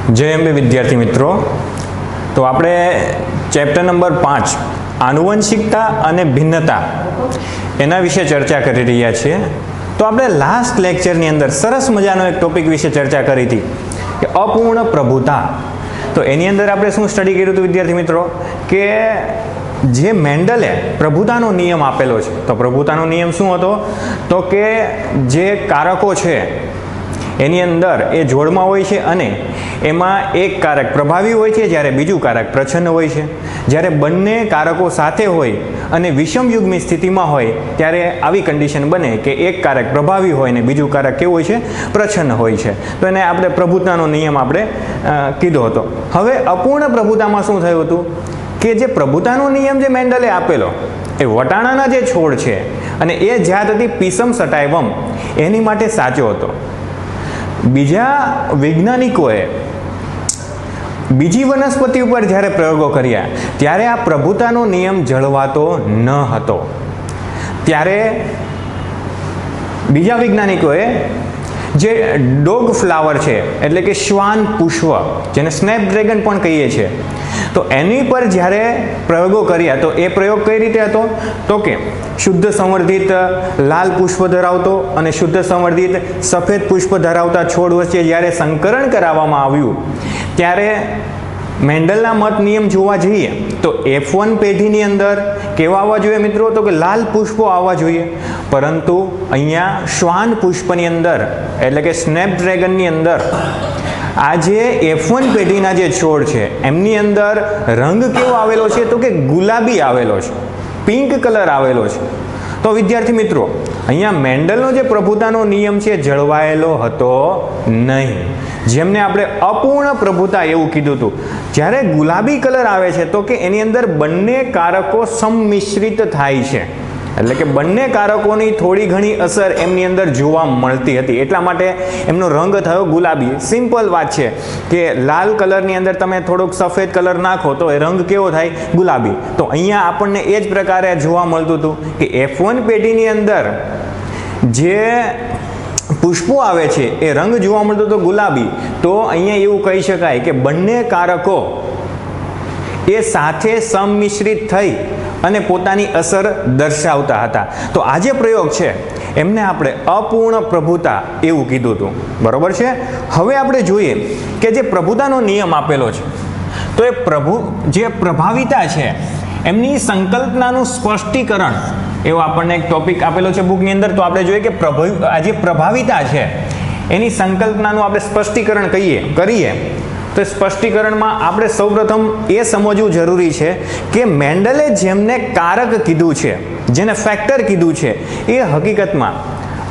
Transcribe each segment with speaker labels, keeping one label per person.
Speaker 1: जय अंबे विद्यार्थी मित्रों। तो आपणे चैप्टर नंबर 5 आनुवंशिकता अने भिन्नता एना विषे चर्चा करी रह्या छीए। तो आपणे लास्ट लेक्चरनी अंदर सरस मजानो एक टॉपिक विषे चर्चा करी थी कि अपूर्ण प्रभुता। तो एनी अंदर आपणे शुं स्टडी कर्युं हतुं विद्यार्थी मित्रों के जे मेंडले प्रभुतानो नियम आपेलो छे। तो प्रभुतानो नियम शुं हतो तो के जे कारको छे एनी अंदर ए जोड़मां होय छे अने एमां एक कारक प्रभावी होय छे ज्यारे बीजुं कारक प्रछन्न होय छे। ज्यारे बंने कारको साथे होय अने विषम युग्मी स्थितिमां होय त्यारे आवी कंडीशन बने के एक कारक प्रभावी होय ने बीजुं कारक केवुं होय छे प्रछन्न होय छे। तो एने आपणे प्रभुतानो नियम आपणे कीधो हतो। हवे अपूर्ण प्रभुतामां शुं थयुं हतुं के जे प्रभुतानो नियम जे मेंडले आपेलो ए वटाणाना जे छोड़ छे अने ए जात हती पीसम सटाइवम एनी माटे साचो हतो। बीजा वैज्ञानिकोए बीजी वनस्पति पर ज्यारे प्रयोगो कर्या त्यारे आ प्रभुतानो नियम जळवातो न हतो। त्यारे बीजा वैज्ञानिकोए जे डॉग फ्लावर छे एटले के श्वान पुष्प जेने स्नेपड्रेगन पण कहीए छे तो एनी पर ज्यारे प्रयोगो कर्या तो ए प्रयोग कई रीते हतो तो के शुद्ध संवर्धित लाल पुष्प धरावतो अने शुद्ध संवर्धित सफेद पुष्प धरावता छोड़ वच्चे ज्यारे संकरण कराववामां आव्युं त्यारे मेंडलना मत नियम जोवा जईए तो F1 पेढ़ीनी अंदर केवा आववा जोईए मित्रों तो के लाल पुष्पो आववा जोईए। परंतु अहींया श्वान पुष्पनी अंदर एटले के स्नेपड्रेगननी अंदर आजे F1 पेढ़ीना जे छोड़ छे एमनी अंदर रंग केवो आवेलो छे तो के गुलाबी आवेलो छे, पिंक कलर आवेलो छे। तो विद्यार्थी मित्रों अहींया मेंडलनो जे प्रभुतानो नियम छे जळवायेलो हतो नहीं, जेमने आपणे अपूर्ण प्रभुता एवुं कीधुं हतुं। ज्यारे गुलाबी कलर आवे छे तो के एनी अंदर बंने कारको सम्मिश्रित थाय छे એટલે કે બંને કારકોની થોડી ઘણી અસર એમની અંદર જોવા મળતી હતી એટલા માટે એમનો રંગ થયો ગુલાબી। સિમ્પલ વાત છે કે લાલ કલરની અંદર તમે થોડોક સફેદ કલર નાખો તો એ રંગ કેવો થાય ગુલાબી। તો અહીંયા આપણને એ જ પ્રકારે જોવા મળતું હતું કે F1 પેઢીની અંદર જે પુષ્પો આવે છે એ રંગ જોવા મળતો હતો ગુલાબી। તો અહીંયા એવું કહી શકાય કે બંને કારકો એ સાથે સંમિશ્રિત થઈ અને પોતાની અસર દર્શાવતા હતા। તો આ જે પ્રયોગ છે એમને આપણે અપૂર્ણ પ્રભુતા એવું કીધું હતું, બરોબર છે। હવે આપણે જોઈએ કે જે પ્રભુતાનો નિયમ આપેલો છે તો એ જે પ્રભાવિતા છે એમની સંકલ્પનાનું સ્પષ્ટીકરણ એવો આપણને એક ટોપિક આપેલો છે બુકની અંદર। તો આપણે જોઈએ કે આ જે પ્રભાવિતા છે એની સંકલ્પનાનું આપણે સ્પષ્ટીકરણ કરીએ तो स्पष्टीकरण में आपणे सौप्रथम ए समझવું जरूरी है कि मेंडले जेमने कारक कीधुं छे जेने फैक्टर कीधुं छे ए हकीकत में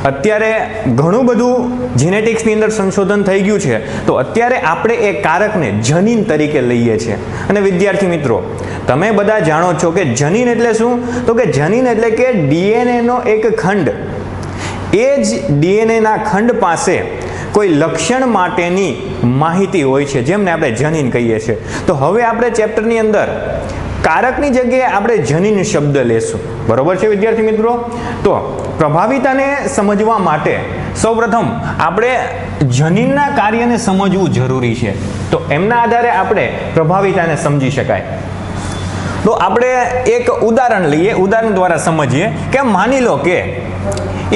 Speaker 1: अत्यारे घणुं बधुं जेनेटिक्सनी अंदर संशोधन थई गयुं छे। तो अत्यारे आपणे ए कारकने जनीन तरीके लईए छे। अने विद्यार्थी मित्रों तमे बधा जाणो छो कि जनीन एटले शुं तो के जनीन एटले के डीएनए नो एक खंड ए ज डीएनए ना खंड पासे कोई लक्षण माटेनी माहिती होय छे जेमने आपणे जनीन कहीए छे। तो हवे आपणे चेप्टरनी अंदर कारकनी जग्याए आपणे जनीन शब्द लेशुं, बरोबर छे विद्यार्थी मित्रों। तो प्रभाविताने समजवा माटे सौप्रथम आपणे जनीनना कार्यने समजवुं जरूरी छे। तो एमना आधारे आपणे प्रभाविताने समजी शकाय। तो आपणे एक उदाहरण लईए, उदाहरण द्वारा समझीए के मानी लो के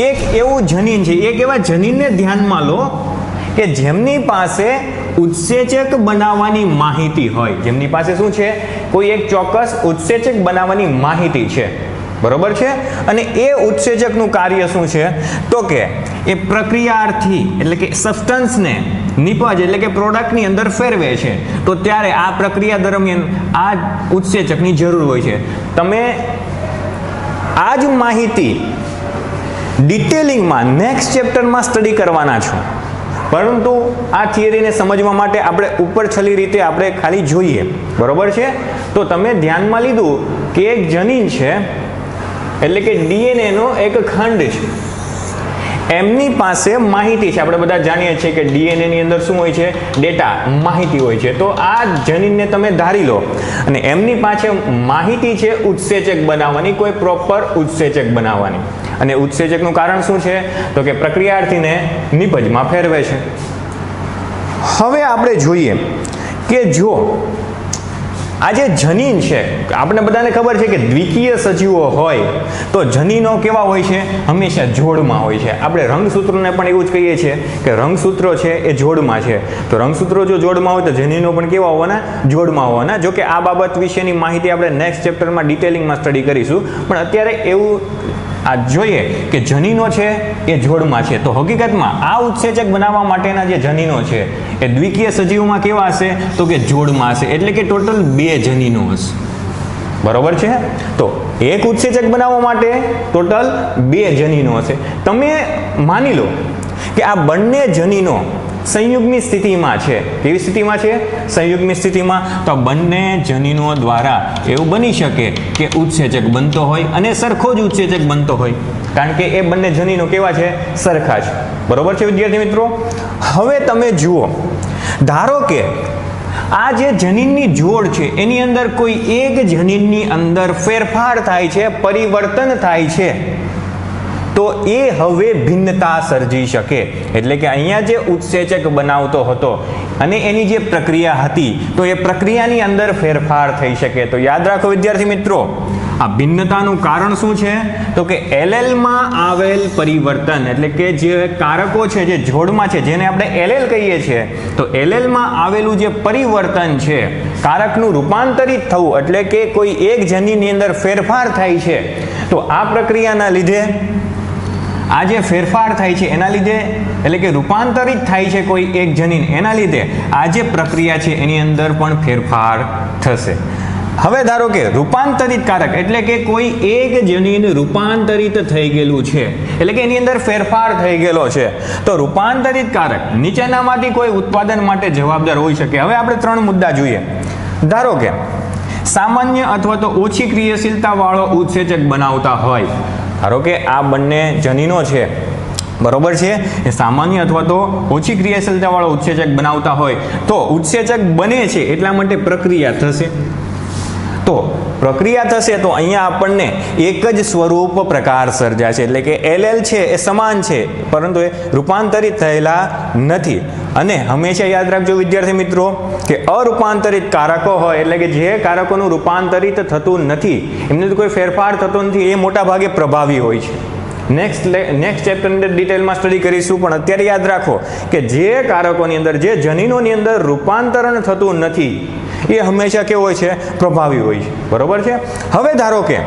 Speaker 1: एक एवं जनीन है, एक एवा जनीन ने ध्यान में लो कि जेमनी पासे उत्सेचक बनावानी माहिती होय, जेमनी पासे शुं छे कोई एक चौक्कस उत्सेचक बनावानी माहिती छे, बरोबर छे। अने ए उत्सेचकनुं कार्य शुं छे तो के ए प्रक्रियार्थी एटले के सब्सटन्स ने निपज एटले के प्रोडक्टनी अंदर फेरवे छे। तो त्यारे आ प्रक्रिया दरमियान आ उत्सेचकनी जरूर होय छे। तमे आज माहिती डिटेलिंग में नेक्स्ट चेप्टर में स्टडी करवाना छो, परंतु आ थियरी ने समझवा माटे आपणे ऊपर छली रीते आपणे खाली जोईए, बरोबर छे। तो तमे ध्यान में लीधुं कि एक जनीन छे एटले के डीएनए नो एक खंड छे, एमनी पासे माहिती छे। आपणे बधा जाणीए छीए कि डीएनए नी अंदर शुं होय छे डेटा माहिती होय छे। तो आ जनीन ने तमे धारी लो अने एमनी पासे माहिती छे उत्सेचक बनाववानी, कोई प्रोपर उत्सेचक बनाववानी। અને ઉત્સેચકનું કારણ શું છે તો કે પ્રક્રિયાર્થીને નિપજમાં ફેરવે છે। હવે આપણે જોઈએ કે જો આ જે જનીન છે, આપણે બધાને ખબર છે કે દ્વિકીય સજીવો હોય તો જનીનો કેવા હોય છે? હંમેશા જોડમાં હોય છે. આપણે રંગસૂત્રોને પણ એવું જ કહીએ છીએ કે રંગસૂત્રો છે એ જોડમાં છે. તો રંગસૂત્રો જો જોડમાં હોય તો જનીનો પણ કેવા હોવાના? જોડમાં હોવાના. જો કે આ બાબત વિશેની માહિતી આપણે નેક્સ્ટ ચેપ્ટરમાં ડિટેલિંગમાં સ્ટડી કરીશું, પણ અત્યારે એવું આ જોઈએ કે જનીનો છે એ જોડમાં છે. તો હકીકતમાં આ ઉત્સેચક બનાવવા માટેના જે જનીનો છે એ દ્વિકીય સજીવોમાં કેવા હશે? તો કે જોડમાં હશે. એટલે કે ટોટલ 2 જનીનો હશે. બરોબર છે? તો એક ઉત્સેચક બનાવવા માટે ટોટલ 2 જનીનો હશે. તમે માની લો કે આ બંને જનીનો સંયુગ્મી સ્થિતિમાં છે. કેવી સ્થિતિમાં છે? સંયુગ્મી સ્થિતિમાં. તો બંને જનીનો દ્વારા એવું બની શકે કે ઉત્સેચક બનતો હોય અને સરખો જ ઉત્સેચક બનતો હોય, કારણ કે એ બંને જનીનો કેવા છે? સરખા છે. બરોબર છે વિદ્યાર્થી મિત્રો? હવે તમે જુઓ, ધારો કે આ જે જનીનની જોડ છે એની અંદર કોઈ એક જનીનની અંદર ફેરફાર થાય છે, પરિવર્તન થાય છે, તો એ હવે ભિન્નતા સર્જી શકે. એટલે કે અહીંયા જે ઉત્સેચક બનાવતો હતો અને એની જે પ્રક્રિયા હતી તો એ પ્રક્રિયાની અંદર ફેરફાર થઈ શકે. તો યાદ રાખો વિદ્યાર્થી મિત્રો, આ ભિન્નતાનું કારણ શું છે? તો કે એલએલમાં આવેલ પરિવર્તન, એટલે કે જે કારકો છે જે જોડમાં છે જેને આપણે એલએલ કહીએ છીએ, તો એલએલમાં આવેલું જે પરિવર્તન છે, કારકનું રૂપાંતરિત થવું, એટલે કે કોઈ એક જનીનની અંદર ફેરફાર થાય છે, તો આ પ્રક્રિયાના લીધે આ જે ફેરફાર થાય છે એના લીધે, એટલે કે રૂપાંતરિત થાય છે કોઈ એક જનીન, એના લીધે આ જે પ્રક્રિયા છે એની અંદર પણ ફેરફાર થશે. હવે ધારો કે રૂપાંતરિત કારક, એટલે કે કોઈ એક જનીન રૂપાંતરિત થઈ ગયેલું છે, એટલે કે એની અંદર ફેરફાર થઈ ગયેલો છે, તો રૂપાંતરિત કારક નીચેનામાંથી કોઈ ઉત્પાદન માટે જવાબદાર હોઈ શકે. હવે આપણે 3 મુદ્દા જોઈએ. ધારો કે સામાન્ય અથવા તો ઓછી ક્રિયાશીલતા વાળો ઉત્સેચક બનાવતા હોય. ધારો કે આ બંને જનીનો છે, બરોબર છે, એ સામાન્ય અથવા તો ઓછી ક્રિયાશીલતા વાળો ઉત્સેચક બનાવતા હોય તો ઉત્સેચક બને છે એટલા માટે પ્રક્રિયા થશે. તો પ્રક્રિયા થશે તો અહીંયા આપણને એક જ સ્વરૂપ પ્રકાર સર્જાશે, એટલે કે એલએલ છે એ સમાન છે પરંતુ એ રૂપાંતરિત થયેલા નથી. અને હંમેશા યાદ રાખજો વિદ્યાર્થી મિત્રો કે અરૂપાંતરિત કારકો હોય, એટલે કે જે કારકોનું રૂપાંતરિત થતું નથી, એમને કોઈ ફેરફાર થતો નથી, એ મોટા ભાગે પ્રભાવી હોય છે. નેક્સ્ટ ચેપ્ટરની અંદર ડિટેલમાં સ્ટડી કરીશું, પણ અત્યારે યાદ રાખો કે જે કારકોની અંદર, જે જનીનોની અંદર રૂપાંતરણ થતું નથી એ હંમેશા કેવો હોય છે? પ્રભાવી હોય છે. બરોબર છે? હવે ધારો કે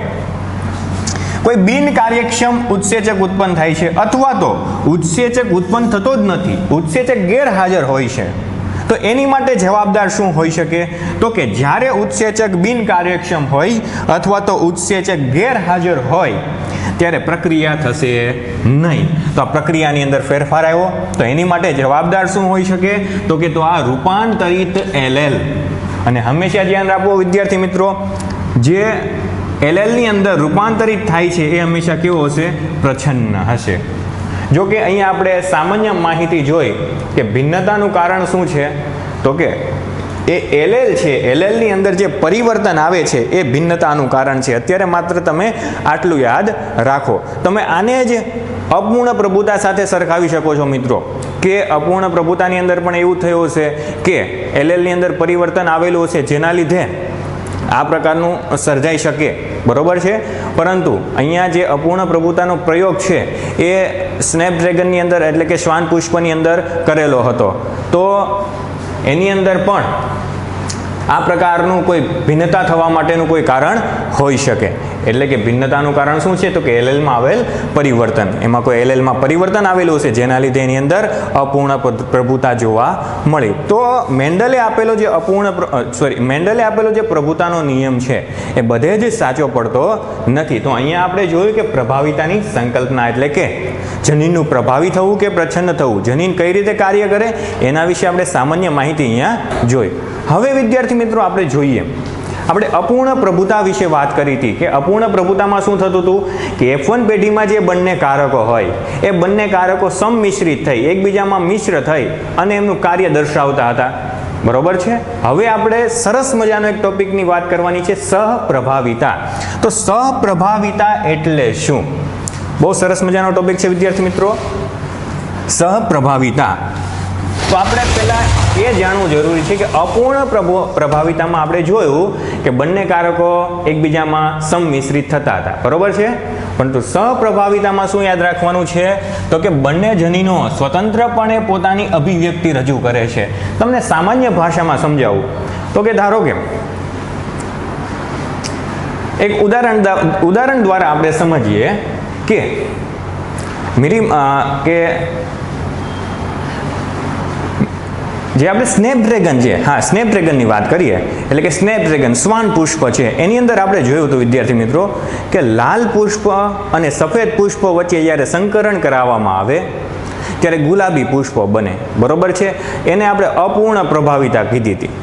Speaker 1: કોઈ બિન કાર્યક્ષમ ઉત્સેચક ઉત્પન્ન થાય છે અથવા તો ઉત્સેચક ઉત્પન્ન થતો જ નથી, ઉત્સેચક ગેરહાજર હોય છે, તો એની માટે જવાબદાર શું હોઈ શકે? તો કે જ્યારે ઉત્સેચક બિન કાર્યક્ષમ હોય અથવા તો ઉત્સેચક ગેરહાજર હોય ત્યારે પ્રક્રિયા થશે નહીં. તો આ પ્રક્રિયાની અંદર ફેરફાર આવ્યો તો એની માટે જવાબદાર શું હોઈ શકે? તો કે તો આ રૂપાંતરિત એલએલ. અને હંમેશા ધ્યાન રાખવું વિદ્યાર્થી મિત્રો, જે એલએલની અંદર રૂપાંતરિત થાય છે એ હંમેશા કેવો હશે? પ્રચ્છન્ન હશે. જો કે અહીંયા આપણે સામાન્ય માહિતી જોઈ કે ભિન્નતાનું કારણ શું છે? તો કે એ એલએલ છે, એલએલની અંદર જે પરિવર્તન આવે છે એ ભિન્નતાનું કારણ છે. અત્યારે માત્ર તમે આટલું યાદ રાખો. તમે આને જ અપૂર્ણ પ્રભુતા સાથે સરખાવી શકો છો મિત્રો, કે અપૂર્ણ પ્રભુતાની અંદર પણ એવું થયું છે કે એલએલની અંદર પરિવર્તન આવેલું છે જેના લીધે આ પ્રકારનું સર્જાઈ શકે. બરોબર છે? પરંતુ અહીંયા જે અપૂર્ણ પ્રભુતાનો પ્રયોગ છે એ સ્નેપડ્રેગનની અંદર, એટલે કે શ્વાન પુષ્પની અંદર કરેલો હતો, તો એની અંદર પણ આ પ્રકારનું કોઈ ભિન્નતા થવા માટેનું કોઈ કારણ હોઈ શકે. એટલે કે ભિન્નતાનું કારણ શું છે? તો કે એલએલમાં આવેલ પરિવર્તન. એમાં કોઈ એલએલમાં પરિવર્તન આવેલું છે જેના લીધે એની અંદર અપૂર્ણ પ્રભુતા જોવા મળી. તો મેન્ડલે આપેલો જે પ્રભુતાનો નિયમ છે એ બધે જ સાચો પડતો નથી. તો અહીંયા આપણે જોયું કે પ્રભાવિતાની સંકલ્પના, એટલે કે જનીનનું પ્રભાવી થવું કે પ્રચ્છન્ન થવું, જનીન કઈ રીતે કાર્ય કરે એના વિશે આપણે સામાન્ય માહિતી અહીંયા જોઈ. હવે વિદ્યાર્થી મિત્રો આપણે જોઈએ, આપણે અપૂર્ણ પ્રભુતા વિશે વાત કરી હતી કે અપૂર્ણ પ્રભુતામાં શું થતું હતું કે F1 પેઢીમાં જે બંને કારકો હોય એ બંને કારકો સંમિશ્રિત થઈ, એકબીજામાં મિશ્ર થઈ અને એમનું કાર્ય દર્શાવતા હતા. બરોબર છે? હવે આપણે સરસ મજાનો એક ટોપિકની વાત કરવાની છે, સહપ્રભાવિતા. તો સહપ્રભાવિતા એટલે શું? બહુ સરસ મજાનો ટોપિક છે વિદ્યાર્થી મિત્રો, સહપ્રભાવિતા. તો આપણે પહેલા એ જાણવું જરૂરી છે કે અપૂર્ણ પ્રભાવિતામાં આપણે જોયું કે બંને કારકો એકબીજામાં સંમિશ્રિત થતા હતા, બરોબર છે. પરંતુ સહપ્રભાવિતામાં શું યાદ રાખવાનું છે તો કે બંને જનીનો સ્વતંત્રપણે પોતાની અભિવ્યક્તિ રજૂ કરે છે. તમને સામાન્ય ભાષામાં સમજાવું તો કે ધારો કે એક ઉદાહરણ દ્વારા આપણે સમજીએ કે જે આપણે સ્નેપડ્રેગન છે, હા સ્નેપડ્રેગનની વાત કરીએ એટલે કે સ્નેપડ્રેગન શ્વાન પુષ્પ છે, એની અંદર આપણે જોયું હતું વિદ્યાર્થી મિત્રો કે લાલ પુષ્પ અને સફેદ પુષ્પ વચ્ચે જ્યારે સંકરણ કરાવવામાં આવે ત્યારે ગુલાબી પુષ્પ બને, બરોબર છે. એને આપણે અપૂર્ણ પ્રભાવિતા કીધી હતી.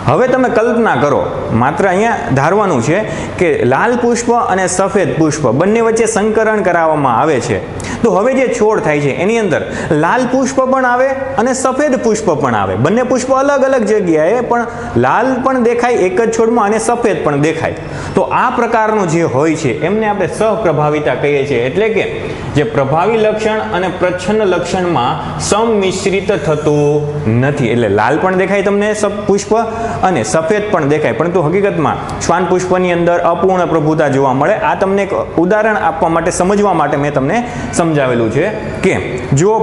Speaker 1: હવે તમે કલ્પના કરો, માત્ર અહીંયા ધારવાનું છે કે લાલ પુષ્પ અને સફેદ પુષ્પ બંને વચ્ચે સંકરણ કરાવવામાં આવે છે, તો હવે જે છોડ થાય છે એની અંદર લાલ પુષ્પ પણ આવે અને સફેદ પુષ્પ પણ આવે. બંને પુષ્પ અલગ અલગ જગ્યાએ પણ લાલ પણ દેખાય એક જ છોડમાં અને સફેદ પણ દેખાય. તો આ પ્રકારનું જે હોય છે એમને આપણે સહપ્રભાવિતા કહીએ છીએ. એટલે કે જે પ્રભાવી લક્ષણ અને પ્રચ્છન્ન લક્ષણમાં સંમિશ્રિત થતું નથી. એટલે લાલ પણ દેખાય તમને પુષ્પ અને સફેદ પણ દેખાય, પરંતુ હકીકતમાં શ્વાન પુષ્પની અંદર અપૂર્ણ પ્રભુતા જોવા મળે. આ તમને એક ઉદાહરણ આપવા માટે, સમજવા માટે મેં તમને સમજાવેલું છે કે જો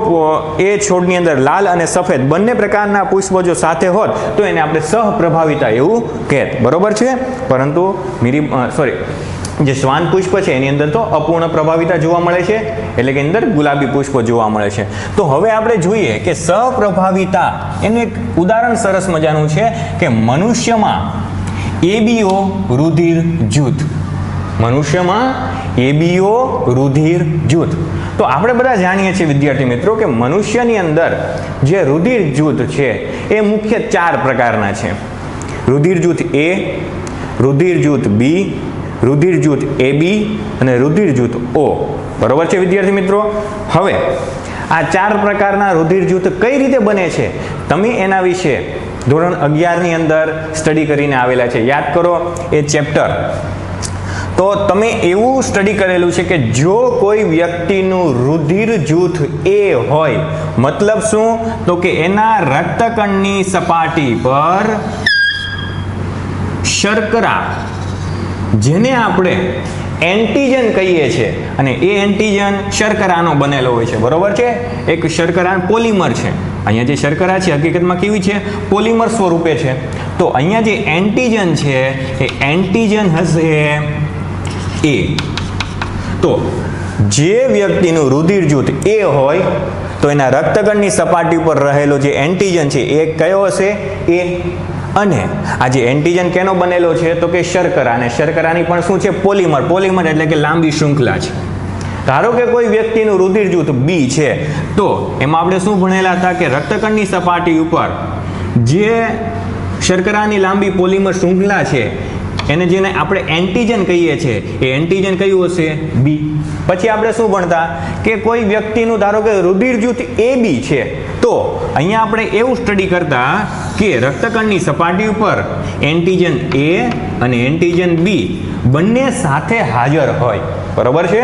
Speaker 1: એ છોડની અંદર લાલ અને સફેદ બંને પ્રકારના પુષ્પો જો સાથે હોત તો એને આપણે સહપ્રભાવિતા એવું કહેત, બરોબર છે. પરંતુ જે શ્વાન પુષ્પ છે એની અંદર તો અપૂર્ણ પ્રભાવિતા જોવા મળે છે, એટલે કે અંદર ગુલાબી પુષ્પ જોવા મળે છે. તો હવે આપણે જોઈએ કે સહપ્રભાવિતા એનું એક ઉદાહરણ સરસ મજાનું છે કે મનુષ્યમાં એબીઓ રુધિર જૂથ. મનુષ્યમાં એબીઓ રુધિર જૂથ. તો આપણે બધા જાણીએ છીએ વિદ્યાર્થી મિત્રો કે મનુષ્યની અંદર જે રુધિર જૂથ છે એ મુખ્ય 4 પ્રકારના છે. રુધિર જૂથ એ, રુધિર જૂથ બી, રુધિર જૂથ AB અને રુધિર જૂથ O, બરોબર છે વિદ્યાર્થી મિત્રો. હવે આ 4 પ્રકારના રુધિર જૂથ કઈ રીતે બને છે તમે એના વિશે ધોરણ 11 ની અંદર સ્ટડી કરીને આવેલા છે, યાદ કરો એ ચેપ્ટર. તો તમે એવું સ્ટડી કરેલું છે કે જો કોઈ વ્યક્તિનું રુધિર જૂથ A હોય, મતલબ શું તો કે એના રક્તકણની સપાટી પર શર્કરા, જેને આપણે એન્ટીજન કહીએ છીએ, અને એ એન્ટીજન શર્કરાનો બનેલો હોય છે, બરોબર છે. એક શર્કરા પોલિમર છે. અહીંયા જે શર્કરા છે હકીકતમાં કેવી છે? પોલિમર સ્વરૂપે છે. તો અહીંયા જે એન્ટીજન છે એ એન્ટીજન હશે A. તો જે વ્યક્તિનું રુધિર જૂથ A હોય તો એના રક્તકણની સપાટી પર રહેલો જે એન્ટીજન છે એ કયો હશે? A. અને આ જે એન્ટીજન કેનો બનેલો છે તો કે શર્કરા, અને શર્કરાની પણ શું છે? પોલિમર. પોલિમર એટલે કે લાંબી શૃંખલા છે. ધારો કે કોઈ વ્યક્તિનું રુધિર જૂથ B છે, તો એમાં આપણે શું ભણેલા હતા કે રક્તકણની સપાટી ઉપર જે શર્કરાની લાંબી પોલિમર શૃંખલા છે એને જેને આપણે એન્ટીજન કહીએ છીએ એ એન્ટીજન કયું હશે? B. પછી આપણે શું ભણતા કે કોઈ વ્યક્તિનું ધારો કે રુધિર જૂથ AB છે, તો અહીંયા આપણે એવું સ્ટડી કરતા કે રક્તકણની સપાટી ઉપર એન્ટીજન A અને એન્ટીજન B બંને સાથે હાજર હોય, બરોબર છે.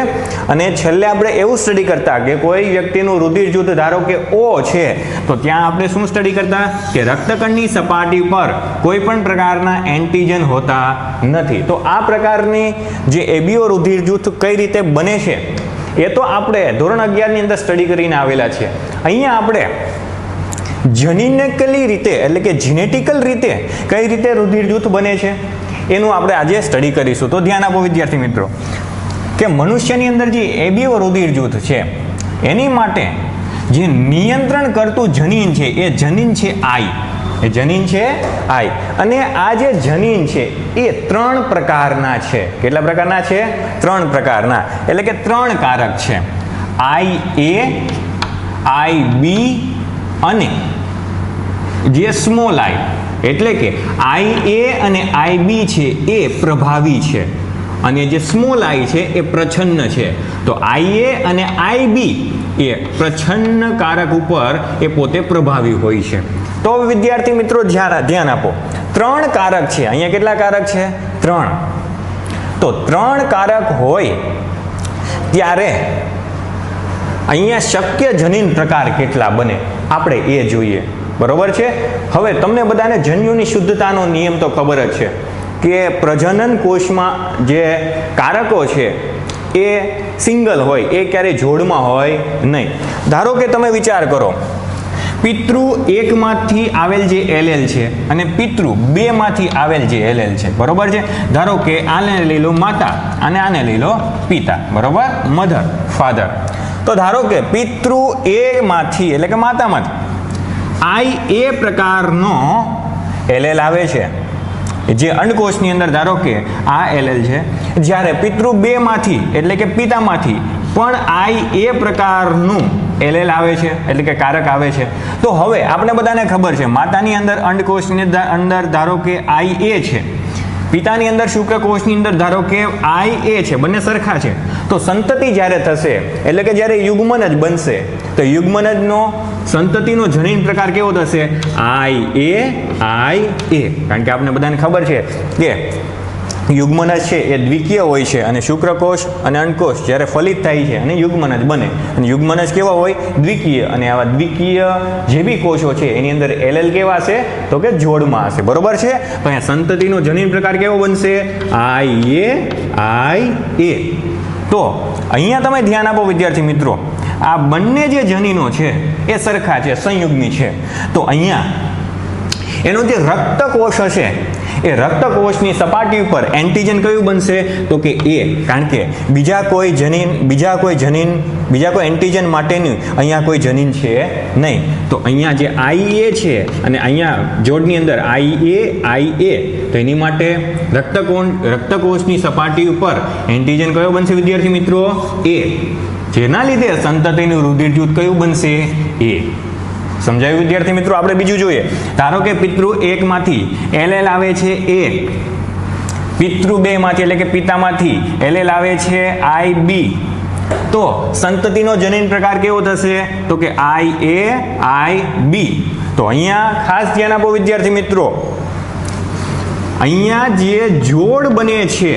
Speaker 1: અને છેલ્લે આપણે એવું સ્ટડી કરતા કે કોઈ વ્યક્તિનું રુધિર જૂથ ધારો કે O છે, તો ત્યાં આપણે શું સ્ટડી કરતા કે રક્તકણની સપાટી પર કોઈ પણ પ્રકારના એન્ટીજન હોતા નથી. તો આ પ્રકારની જે એબીઓ રુધિર જૂથ કઈ રીતે બને છે એ તો આપણે ધોરણ 11 ની અંદર સ્ટડી કરીને આવેલા છે. અહીંયા આપણે જનીનિકલી રીતે એટલે કે જીનેટિકલ રીતે કઈ રીતે રુધિર જૂથ બને છે એનું આપણે આજે સ્ટડી કરીશું. તો ધ્યાન આપો વિદ્યાર્થી મિત્રો કે મનુષ્યની અંદર જે એબીઓ રુધિર જૂથ છે એની માટે જે નિયંત્રણ કરતું જનીન છે એ જનીન છે I. એ જનીન છે I. અને આ જે જનીન છે એ 3 પ્રકારના છે. કેટલા પ્રકારના છે? 3 પ્રકારના. એટલે કે 3 કારક છે. IA, IB અને જે સ્મોલ I. એટલે કે IA અને IB છે એ પ્રભાવી છે અને જે સ્મોલ I છે એ પ્રચ્છન્ન છે. તો IA અને IB એ પ્રચ્છન્ન કારક ઉપર એ પોતે પ્રભાવી હોય છે. તો વિદ્યાર્થી મિત્રો ધ્યાન આપો, 3 કારક છે. અહીંયા કેટલા કારક છે? 3. તો 3 કારક હોય ત્યારે અહીંયા શક્ય જનીન પ્રકાર કેટલા બને આપણે એ જોઈએ. बरोबर है। हवे तमने बधाने जन्युनी शुद्धतानो नियम तो खबर ज छे के प्रजनन कोषमां जे कारको छे ए सिंगल होय, ए क्यारे जोड़मां होय नहीं। धारो के तमे विचार करो, पितृ एक मांथी आवेल जे एलएल छे अने पितृ बे मांथी आवेल जे एलएल छे, बरोबर छे। धारो के आने लई लो माता अने आने लई लो पिता, बरोबर, मधर फाधर। तो धारो के पितृ ए मांथी एटले के माता मांथी आई ए प्रकारनो एलएल आवे छे जे अंडकोषनी अंदर, धारो के आ एलएल छे। ज्यारे पितृ बे मांथी एटले के पिता मांथी पण आई ए प्रकारनु एलएल आवे छे एटले के कारक आवे छे। तो हवे आपणे बधाने खबर छे मातानी अंदर अंडकोषनी अंदर धारो के आई ए छे, पितानी अंदर शुक्रकोषनी अंदर धारो के आई ए छे, बने सरखा छे। तो संतति ज्यारे थशे एटले के ज्यारे युग्मनज बनशे तो युग्मनजनो संततिनो जनीन प्रकार केवो थशे आई ए, कारण के आपने बधाने खबर छे के युग्मनज छे ए द्विकीय होय छे अने शुक्रकोष अने अंडकोष ज्यारे फलित थाय छे अने युग्मनज बने अने युग्मनज केवा होय द्विकीय, अने आवा द्विकीय जे बी कोषो छे एनी अंदर एलएल केवा छे तो के जोड़मां हशे, बरोबर छे। तो अहींया संततिनो जनीन प्रकार केवो बनशे आई ए। तो अहींया तमे ध्यान आपो विद्यार्थी मित्रों, आ बंने जे जनीनो छे ए सरखा छे, संयुग्मी छे। तो अहींया एनो जे रक्तकोष हशे ए रक्तकोषनी सपाटी पर एंटीजन कयुं बनशे तो के ए, कारण के बीजा कोई एंटीजन माटेनी अहींया कोई जनीन छे नहीं। तो अहींया जे आईए छे अने अहींया जोड़नी अंदर आईए तो एनी माटे रक्तकोषनी सपाटी पर एंटीजन कयो बनशे विद्यार्थी मित्रों ए, जेना लीधे संततिनुं रुधिर जूथ कयुं बनशे ए। समझाયું विद्यार्थी मित्रों। આપણે બીજું જોઈએ, ધારો કે પિતૃ 1 માંથી એલએલ આવે છે એ, પિતૃ 2 માંથી એટલે કે પિતામાંથી એલએલ આવે છે આઈ બી, તો સંતતિનો જનીન પ્રકાર કેવો થશે તો કે આઈ એ આઈ બી। તો અહીંયા ખાસ ધ્યાન આપો વિદ્યાર્થી મિત્રો, અહીંયા જે જોડ બને છે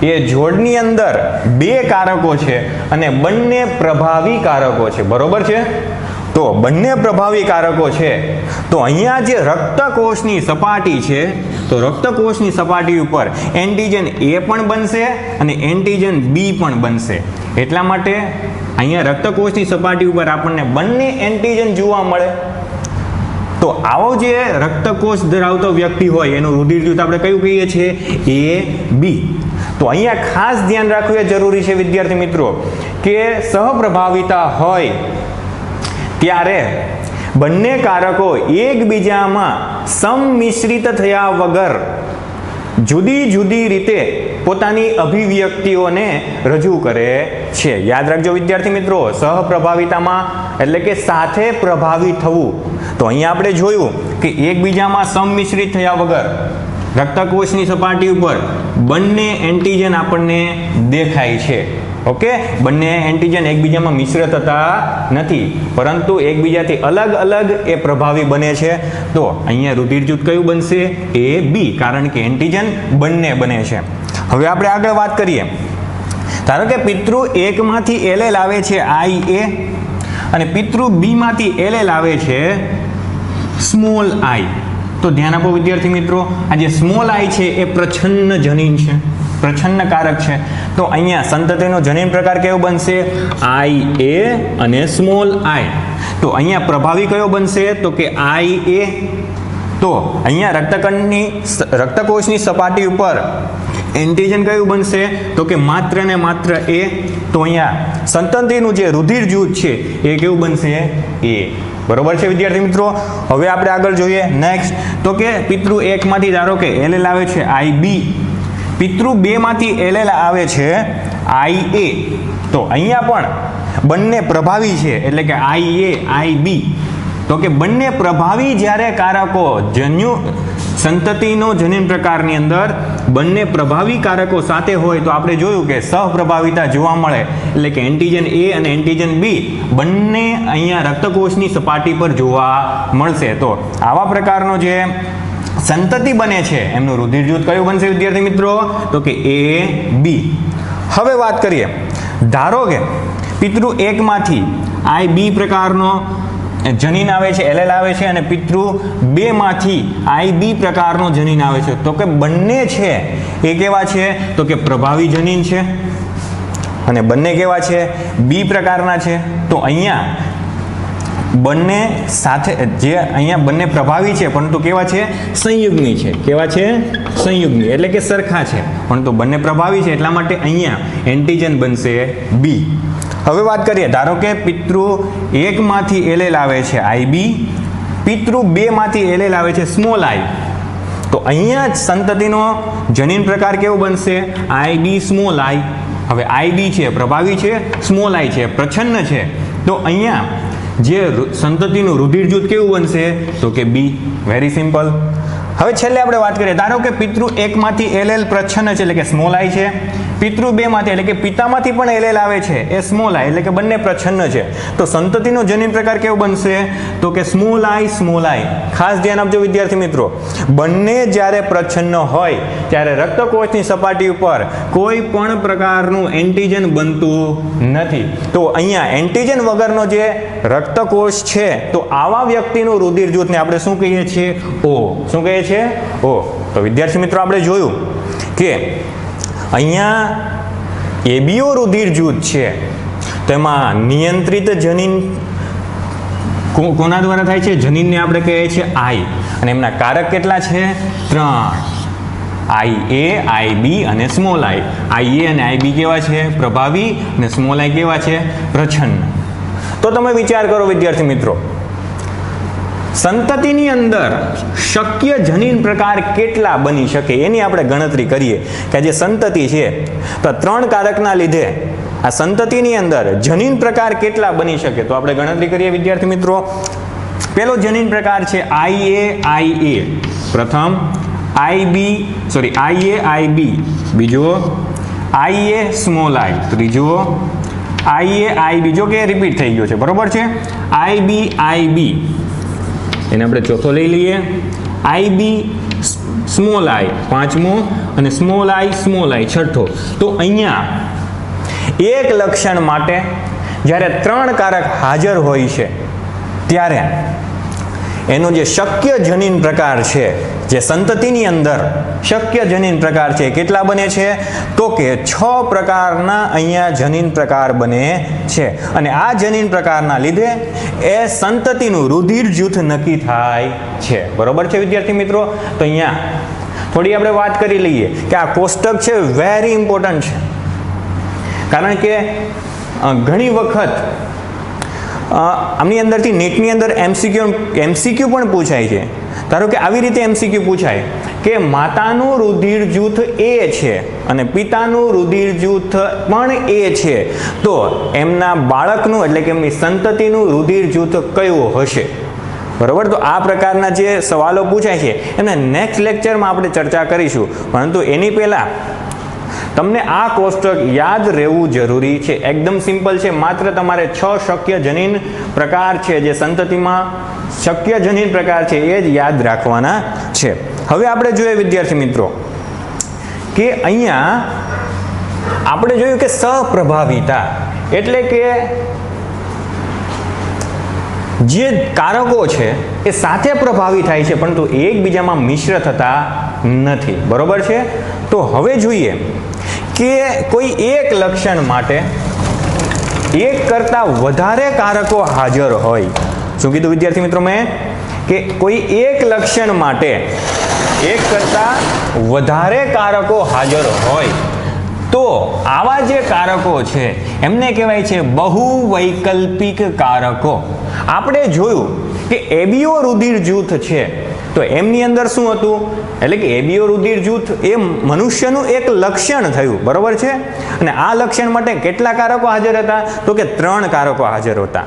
Speaker 1: એ જોડની અંદર બે કારકો છે અને બંને પ્રભાવી કારકો છે, બરોબર છે। तो बन्ने प्रभावी कारको छे। तो अहींया जे रक्तकोषनी सपाटी छे तो रक्तकोषनी सपाटी उपर एंटीजन ए पण बनशे अने एंटीजन बी पण बनशे। एटला माटे अहींया रक्तकोषनी सपाटी उपर आपणने बन्ने एंटीजन जोवा मळे। तो आवो जे रक्तकोष धरावतो व्यक्ति होय एनुं रुधिर जूथ आपणे कयुं कहीए छीए ए बी। तो अहींया खास ध्यान राखવું जरूरी छे विद्यार्थी मित्रों के सहप्रभाविता होय त्यारे बन्ने कारको एकबीजामां सम्मिश्रित थया वगर जुदी जुदी रीते पोतानी अभिव्यक्तिओने रजू करे छे। याद राखजो विद्यार्थी मित्रों, सहप्रभावितामां एटले के साथे प्रभावी थवुं। तो अहींया आपणे जोयुं के एकबीजामां सम्मिश्रित थया वगर रक्तकोषनी सपाटी उपर बन्ने एंटीजन आपणने देखाय छे। ओके, बन्ने एंटीजन एकबीजामां मिश्र थता नथी परंतु एकबीजाथी अलग अलग ए प्रभावी बने छे। तो अहींया रुधिर जूथ कयुं बनशे ए बी, कारण के एंटीजन बन्ने बने छे। हवे आपणे आगळ वात करीए, धारो के पितृ 1 मांथी एलएल आवे छे आई ए अने पितृ बी मांथी एलएल आवे छे स्मॉल आई। तो ध्यान आपो विद्यार्थी मित्रों, आ जे स्मॉल आई छे ए प्रछन्न जनीन छे, प्रछन्न कारक है। तो अहींया संततिनो जनीन प्रकार केवो बनशे आई ए अने स्मॉल आई। तो अहींया प्रभावी कयो बनशे तो के आई ए। तो अहींया रक्तकोषनी सपाटी उपर एंटीजन कयुं बनशे तो के मात्र ने मात्र ए। तो अहींया संततिनुं जे रुधिर जूथ छे ए केवुं बनशे ए, बरोबर है विद्यार्थी मित्रों। हवे आपणे आगळ जोईए नेक्स्ट, तो के पितृ 1 मांथी धारो के एलएल आवे छे आई बी, पितृ 2 मांथी एलएल आवे छे आई ए। तो अहींया पण बन्ने प्रभावी छे एटले के आई ए आई बी। तो के बन्ने प्रभावी ज्यारे कारको संततिनो जनीन प्रकारनी अंदर बन्ने प्रभावी कारको साथे होय तो आपणे जोयुं के सहप्रभाविता जोवा मळे, एटले के एंटीजन ए अने एंटीजन बी बन्ने अहींया रक्तकोषनी सपाटी पर जोवा मळशे। तो आवा प्रकारनो जे संतति बने छे एमनुं रुधिर जूथ कयुं बनशे विद्यार्थी मित्रों तो के ए बी। हवे वात करीए, धारो के पितृ 1 मांथी आई बी प्रकारनो જનીન આવે છે, એલેલ આવે છે, અને પિતૃ બેમાંથી IB પ્રકારનો જનીન આવે છે. તો કે બંને છે એ કેવા છે? તો કે પ્રભાવી જનીન છે, અને બંને કેવા છે? B પ્રકારના છે. તો અહીંયા બંને સાથે જે અહીંયા બંને પ્રભાવી છે, પરંતુ કેવા છે? સંયુગ્મી છે. કેવા છે? સંયુગ્મી, એટલે કે સરખા છે, પરંતુ બંને પ્રભાવી છે, એટલા માટે અહીંયા એન્ટીજન બનશે B. હવે વાત કરીએ, ધારો કે પિતૃ 1 માંથી એલેલ આવે છે IB, પિતૃ 2 માંથી એલેલ આવે છે સ્મોલ I. તો અહીંયા સંતતિનો જનીન પ્રકાર કેવો બનશે? IB small I. હવે IB છે પ્રભાવી છે, સ્મોલ I છે પ્રચ્છન્ન છે, તો અહીંયા જે સંતતિનું રુધિર જૂથ કેવું બનશે? તો કે B. Very simple. હવે છેલ્લે આપણે વાત કરીએ, ધારો કે પિતૃ 1 માંથી એલેલ પ્રચ્છન્ન છે, એટલે કે સ્મોલ I છે, પિતૃ 2 માંથી એટલે કે પિતામાંથી પણ એલેલ આવે છે એ સ્મોલ I, એટલે કે બંને પ્રચ્છન્ન છે, તો સંતતિનો જનીન પ્રકાર કેવો બનશે? તો કે સ્મોલ I સ્મોલ I. ખાસ ધ્યાન આપજો વિદ્યાર્થી મિત્રો, બંને જ્યારે પ્રચ્છન્ન હોય ત્યારે રક્તકોષની સપાટી ઉપર કોઈ પણ પ્રકારનું એન્ટીજન બનતું નથી. તો અહીંયા એન્ટીજન વગરનો જે રક્તકોષ છે, તો આવા વ્યક્તિનું રુધિર જૂથને આપણે શું કહીએ છીએ? O. શું કહીએ છીએ? O. તો વિદ્યાર્થી મિત્રો આપણે જોયું કે અહીંયા ABO રુધિર જૂથ છે, તેમાં નિયંત્રિત જનીન કોના દ્વારા થાય છે? જનીનને આપણે કહીએ છીએ I, અને એમના કારક કેટલા છે? 3. IA, IB અને સ્મોલ I. IA અને IB કેવા છે? પ્રભાવી, અને સ્મોલ I કેવા છે? પ્રચ્છન્ન. તો તમે વિચાર કરો વિદ્યાર્થી મિત્રો, સંતતિની અંદર શક્ય જનીન પ્રકાર કેટલા બની શકે એની આપણે ગણતરી કરીએ કે જે સંતતિ છે, તો 3 કારકના લીધે આ સંતતિની અંદર જનીન પ્રકાર કેટલા બની શકે, તો આપણે ગણતરી કરીએ વિદ્યાર્થી મિત્રો. પહેલો જનીન પ્રકાર છે IA. પ્રથમ IA IB, બીજો IA સ્મોલ I, ત્રીજો IA IB. જો કે રિપીટ થઈ ગયો છે, બરોબર છે? IB એને આપણે ચોથો લઈ લઈએ, IB સ્મોલ I પાંચમો, અને સ્મોલ I છઠ્ઠો. તો અહીંયા એક લક્ષણ માટે જ્યારે 3 કારક હાજર હોય છે ત્યારે એનો જે શક્ય જનીન પ્રકાર છે, જે સંતતિની અંદર શક્ય જનીન પ્રકાર છે, કેટલા બને છે? તો કે 6 પ્રકારના અહીંયા જનીન પ્રકાર બને છે, અને આ જનીન પ્રકારના લીધે એ સંતતિનું રુધિર જૂથ નક્કી થાય છે. બરોબર છે વિદ્યાર્થી મિત્રો? તો અહીંયા થોડી આપણે વાત કરી લઈએ કે આ કોષ્ટક છે વેરી ઇમ્પોર્ટન્ટ છે, કારણ કે ઘણી વખત આમની અંદરથી નેટની અંદર MCQ પણ પૂછાય છે. ધારો કે આવી રીતે MCQ પૂછાય કે માતાનું રુધિર જૂથ A છે અને પિતાનું રુધિર જૂથ પણ A છે, તો એમના બાળકનું એટલે કે એમની સંતતિનું રુધિર જૂથ કયું હશે? બરોબર. તો આ પ્રકારના જે સવાલો પૂછાય છે એમને નેક્સ્ટ લેક્ચરમાં આપણે ચર્ચા કરીશું, પરંતુ એની પહેલા તમને આ કોષ્ટક યાદ રહેવું જરૂરી છે. એકદમ સિમ્પલ છે, માત્ર તમારે 6 શક્ય જનીન પ્રકાર છે, જે સંતતિમાં શક્ય જનીન પ્રકાર છે એ જ યાદ રાખવાના છે. હવે આપણે જોઈએ વિદ્યાર્થી મિત્રો કે અહીંયા આપણે જોયું કે સહપ્રભાવિતા એટલે કે જે કારકો છે એ સાથે પ્રભાવી થાય છે, પરંતુ એકબીજામાં મિશ્ર થતા નથી. બરોબર છે? તો હવે જોઈએ કે કોઈ એક લક્ષણ માટે એક કરતાં વધારે કારકો હાજર હોય. શું કીધું વિદ્યાર્થી મિત્રો મેં? કે કોઈ એક લક્ષણ માટે એક કરતાં વધારે કારકો હાજર હોય, તો આવા જે કારકો છે એમને કહેવાય છે બહુવૈકલ્પિક કારકો. આપણે જોયું કે ABO રુધિર જૂથ છે, તો એમની અંદર શું હતું? એટલે કે ABO રુધિર જૂથ એ મનુષ્યનું એક લક્ષણ થયું. બરોબર છે? અને આ લક્ષણ માટે કેટલા કારકો હાજર હતા? તો કે 3 કારકો હાજર હતા.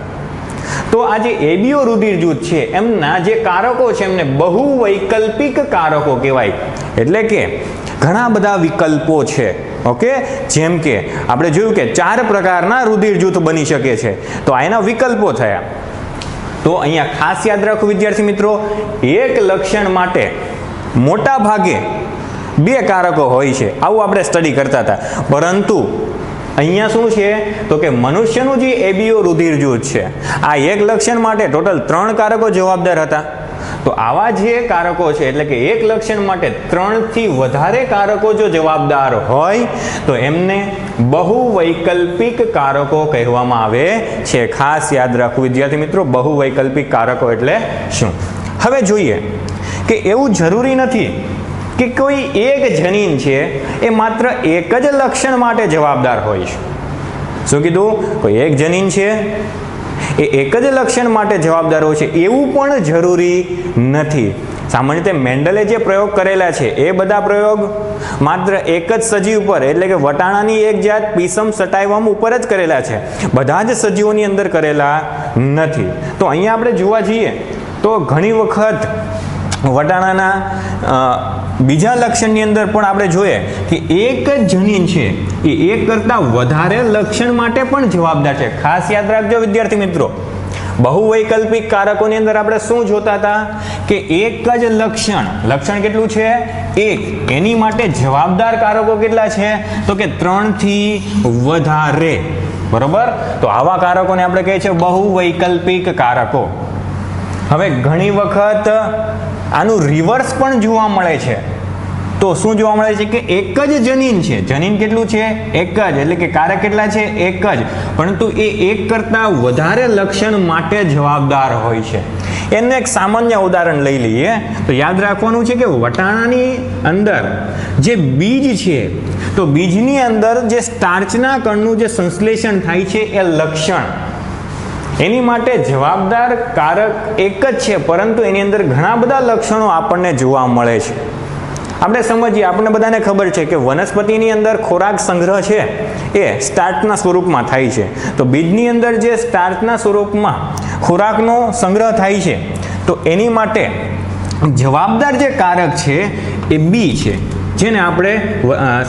Speaker 1: તો આ જે ABO રુધિર જૂથ છે એમના જે કારકો છે એમને બહુવૈકલ્પિક કારકો કહેવાય. એટલે કે ઘણા બધા વિકલ્પો છે. ઓકે, જેમ કે આપણે જોયું કે 4 પ્રકારના રુધિર જૂથ બની શકે છે, તો આ એના વિકલ્પો થયા. તો અહીંયા ખાસ યાદ રાખો વિદ્યાર્થી મિત્રો, એક લક્ષણ માટે મોટા ભાગે 2 કારકો હોય છે, આવું આપણે સ્ટડી કરતા હતા. પરંતુ અહીંયા શું છે તો કે મનુષ્યનું જે એબીઓ રુધિર જૂથ છે આ એક લક્ષણ માટે ટોટલ 3 કારકો જવાબદાર હતા. તો આવા જે કારકો છે એટલે કે એક લક્ષણ માટે 3 થી વધારે કારકો જો જવાબદાર હોય તો એમને બહુવૈકલ્પિક કારકો કહેવામાં આવે છે. ખાસ યાદ રાખવું વિદ્યાર્થી મિત્રો, બહુવૈકલ્પિક કારકો એટલે શું. હવે જોઈએ કે એવું જરૂરી નથી કે કોઈ એક જનીન છે એ માત્ર એક જ લક્ષણ માટે જવાબદાર હોય છે. શું કીધું? કોઈ એક જનીન છે એ એક જ લક્ષણ માટે જવાબદાર હોય છે એવું પણ જરૂરી નથી. સામાન્ય રીતે મેન્ડલે જે પ્રયોગ કરેલા છે એ બધા પ્રયોગ માત્ર એક જ સજીવ પર એટલે કે વટાણાની એક જાત પીસમ સટાઇવમ ઉપર જ કરેલા છે, બધા જ સજીવોની અંદર કરેલા નથી. તો અહીંયા આપણે જોવા જઈએ તો ઘણી વખત વટાણાના બીજા લક્ષણની અંદર પણ આપણે જોઈએ કે એક જ જનીન છે એ એક કરતાં વધારે લક્ષણ માટે પણ જવાબદાર છે. ખાસ યાદ રાખજો વિદ્યાર્થી મિત્રો, બહુવૈકલ્પિક કારકોની અંદર આપણે શું જોતા હતા કે એક જ લક્ષણ કેટલું છે? એક. એની માટે જવાબદાર કારકો કેટલા છે તો કે 3 થી વધારે. બરોબર? તો આવા કારકોને આપણે કહીએ છીએ બહુવૈકલ્પિક કારકો. હવે ઘણી વખત આનું રિવર્સ પણ જોવા મળે છે. તો શું જોવા મળે છે કે એક જ જનીન છે, જનીન કેટલું છે? એક જ, એટલે કે કારક કેટલા છે? એક જ, પરંતુ એ એક કરતાં વધારે લક્ષણ માટે જવાબદાર હોય છે. એનું એક સામાન્ય ઉદાહરણ લઈ લઈએ તો યાદ રાખવાનું છે કે વટાણાની અંદર જે બીજ છે તો બીજની અંદર જે સ્ટાર્ચના કણનું જે સંશ્લેષણ થાય છે એ લક્ષણ, એની માટે જવાબદાર કારક એક જ છે, પરંતુ એની અંદર ઘણા બધા લક્ષણો આપણને જોવા મળે છે. આપણે સમજીએ, આપણને બધાને ખબર છે કે વનસ્પતિની અંદર ખોરાક સંગ્રહ છે એ સ્ટાર્ચના સ્વરૂપમાં થાય છે. તો બીજની અંદર જે સ્ટાર્ચના સ્વરૂપમાં ખોરાકનો સંગ્રહ થાય છે તો એની માટે જવાબદાર જે કારક છે એ બી છે, જેને આપણે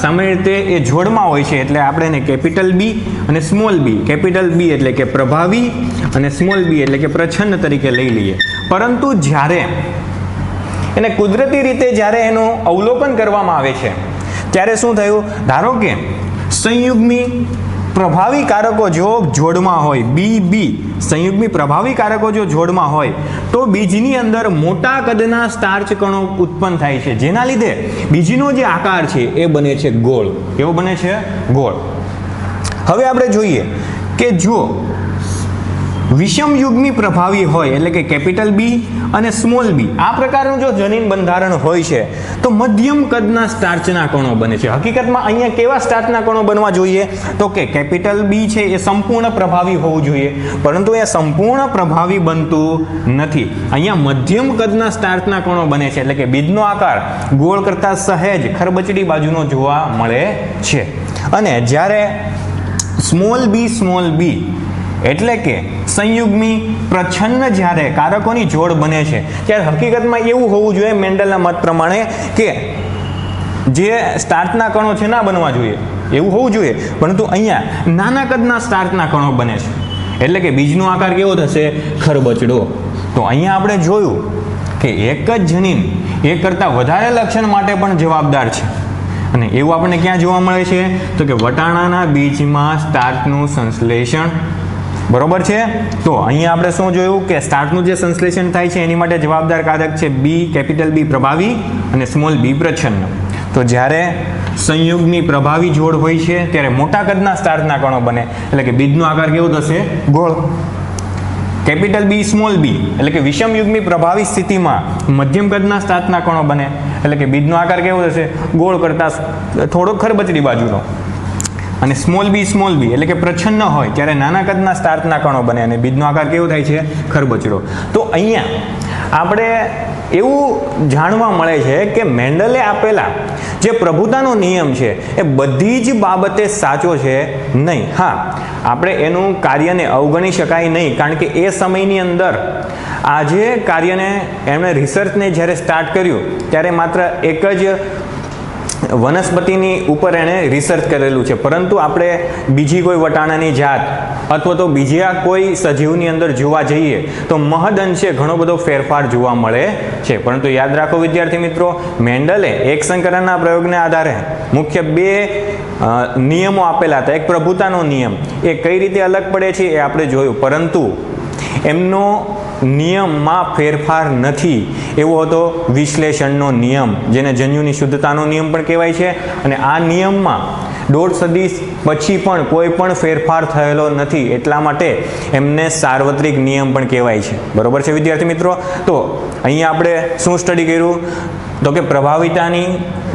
Speaker 1: સામાન્ય રીતે એ જોડમાં હોય છે એટલે આપણે એને કેપિટલ બી અને સ્મોલ બી, કેપિટલ બી એટલે કે પ્રભાવી અને સ્મોલ બી એટલે કે પ્રચ્છન્ન તરીકે લઈ લઈએ. પરંતુ જ્યારે એને કુદરતી રીતે જ્યારે એનું અવલોકન કરવામાં આવે છે ત્યારે શું થયું? ધારો કે સંયુગ્મી પ્રભાવી કારકો જો જોડમાં હોય, બી સંયુગ્મી પ્રભાવી કારકો જો જોડમાં હોય તો બીજની અંદર મોટા કદના સ્ટાર્ચ કણો ઉત્પન્ન થાય છે, જેના લીધે બીજનો જે આકાર છે એ બને છે ગોળ. કેવો બને છે? ગોળ. હવે આપણે જોઈએ કે જો વિષમયુગ્મી પ્રભાવી હોય એટલે કે કેપિટલ બી અને સ્મોલ બી આ પ્રકારનું જો જનીન બંધારણ હોય છે તો મધ્યમ કદના સ્ટાર્ચના કણો બને છે. હકીકતમાં અહીંયા કેવા સ્ટાર્ચના કણો બનવા જોઈએ તો કે કેપિટલ બી છે એ સંપૂર્ણ પ્રભાવી હોવું જોઈએ, પરંતુ એ સંપૂર્ણ પ્રભાવી બનતું નથી. અહીંયા મધ્યમ કદના સ્ટાર્ચના કણો બને છે એટલે કે બીજનો આકાર ગોળ કરતાં સહેજ ખરબચડી બાજુનો જોવા મળે છે. અને જ્યારે સ્મોલ બી એટલે કે સંયુગ્મી પ્રચ્છન્ન જ્યારે કારકોની જોડ બને છે ત્યારે હકીકતમાં એવું હોવું જોઈએ મેન્ડલના મત પ્રમાણે કે જે સ્ટાર્ચના કણો છે ના બનવા જોઈએ, એવું હોવું જોઈએ, પરંતુ અહીંયા નાના કદના સ્ટાર્ચના કણો બને છે એટલે કે બીજનો આકાર કેવો થશે? ખરબચડો. તો અહીંયા આપણે જોયું કે એક જ જનીન એક કરતાં વધારે લક્ષણ માટે પણ જવાબદાર છે. અને એવું આપણને ક્યાં જોવા મળે છે તો કે વટાણાના બીજમાં સ્ટાર્ચનું સંશ્લેષણ. બરોબર છે? તો અહીંયા આપણે શું જોયું કે સ્ટાર્ચનું જે સંશ્લેષણ થાય છે એની માટે જવાબદાર કારક છે બી, કેપિટલ બી પ્રભાવી અને સ્મોલ બી પ્રચ્છન્ન. તો જ્યારે સંયુગ્મી પ્રભાવી જોડ હોય છે ત્યારે મોટા કદના સ્ટાર્ચના કણો બને એટલે કે બીજનો આકાર કેવો થશે? ગોળ. કેપિટલ બી સ્મોલ બી એટલે કે વિષમયુગ્મી પ્રભાવી સ્થિતિમાં મધ્યમ કદના સ્ટાર્ચના કણો બને એટલે કે બીજનો આકાર કેવો થશે? ગોળ કરતાં થોડો ખરબચડી બાજુનો. અને સ્મોલ બી એટલે કે પ્રચ્છન્ન હોય ત્યારે નાના કદના સ્ટાર્ચના કણો બને અને બીજનો આકાર કેવો થાય છે? ખરબચડો. તો અહીંયા આપણે એવું જાણવા મળે છે કે મેન્ડલે આપેલા જે પ્રભુતાનો નિયમ છે એ બધી જ બાબતે સાચો છે નહીં. હા, આપણે એનું કાર્યને અવગણી શકાય નહીં, કારણ કે એ સમયની અંદર આ જે કાર્યને એમણે રિસર્ચને જ્યારે સ્ટાર્ટ કર્યું ત્યારે માત્ર એક જ વનસ્પતિની ઉપર એણે રિસર્ચ કરેલું છે, પરંતુ આપણે બીજી કોઈ વટાણાની જાત અથવા તો બીજા કોઈ સજીવની અંદર જોવા જઈએ તો મહદઅંશે ઘણો બધો ફેરફાર જોવા મળે છે. પરંતુ યાદ રાખો વિદ્યાર્થી મિત્રો, મેન્ડલે એક સંકરણના પ્રયોગને આધારે મુખ્ય 2 નિયમો આપેલા હતા, એક પ્રભુતાનો નિયમ, એ કઈ રીતે અલગ પડે છે એ આપણે જોયું, પરંતુ એમનો નિયમમાં ફેરફાર નથી. એવો હતો વિશ્લેષણનો નિયમ, જેને જન્યુની શુદ્ધતાનો નિયમ પણ કહેવાય છે. અને આ નિયમમાં 1.5 સદી પછી પણ કોઈ પણ ફેરફાર થયેલો નથી, એટલા માટે એમને સાર્વત્રિક નિયમ પણ કહેવાય છે. બરોબર છે વિદ્યાર્થી મિત્રો? તો અહીંયા આપણે શું સ્ટડી કર્યું? તો કે પ્રભાવિતાની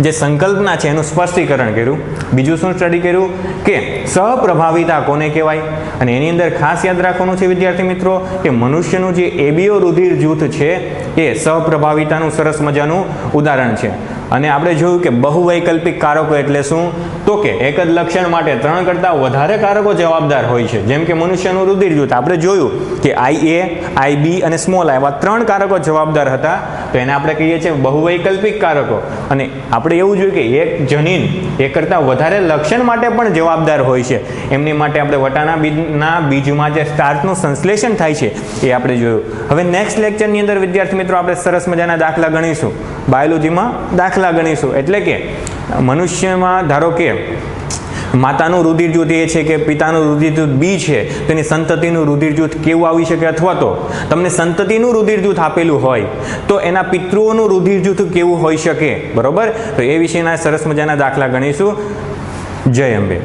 Speaker 1: જે સંકલ્પના છે એનું સ્પષ્ટીકરણ કર્યું. બીજું શું સ્ટડી કર્યું? કે સહપ્રભાવિતા કોને કહેવાય? અને એની અંદર ખાસ યાદ રાખવાનું છે વિદ્યાર્થી મિત્રો કે મનુષ્યનું જે એબીઓ રુધિર જૂથ છે એ સહપ્રભાવિતાનું સરસ મજાનું ઉદાહરણ છે. અને આપણે જોયું કે બહુવૈકલ્પિક કારકો એટલે શું? તો કે એક જ લક્ષણ માટે 3 કરતાં વધારે કારકો જવાબદાર હોય છે. જેમ કે મનુષ્યનું રુધિર જૂથ આપણે જોયું કે IA, IB અને સ્મોલ I એવા 3 કારકો જવાબદાર હતા, તો એને આપણે કહીએ છીએ બહુવૈકલ્પિક કારકો. અને આપણે એવું જોયું કે એક જનીન એક કરતાં વધારે લક્ષણ માટે પણ જવાબદાર હોય છે. એમની માટે આપણે વટાણા બીજમાં જે સ્ટાર્ચનું સંશ્લેષણ થાય છે એ આપણે જોયું. હવે નેક્સ્ટ લેક્ચરની અંદર વિદ્યાર્થી મિત્રો આપણે સરસ મજાના દાખલા ગણીશું, બાયોલોજીમાં દાખલા ગણીશું. એટલે કે મનુષ્યમાં ધારો કે માતાનું રુધિર જૂથ એ છે કે પિતાનું રુધિર જૂથ બી છે, તેની સંતતિનું રુધિર જૂથ કેવું આવી શકે, અથવા તો તમને સંતતિનું રુધિર જૂથ આપેલું હોય તો એના પિતૃઓનું રુધિર જૂથ કેવું હોઈ શકે. બરોબર? તો એ વિશેના સરસ મજાના દાખલા ગણીશું. જય અંબે.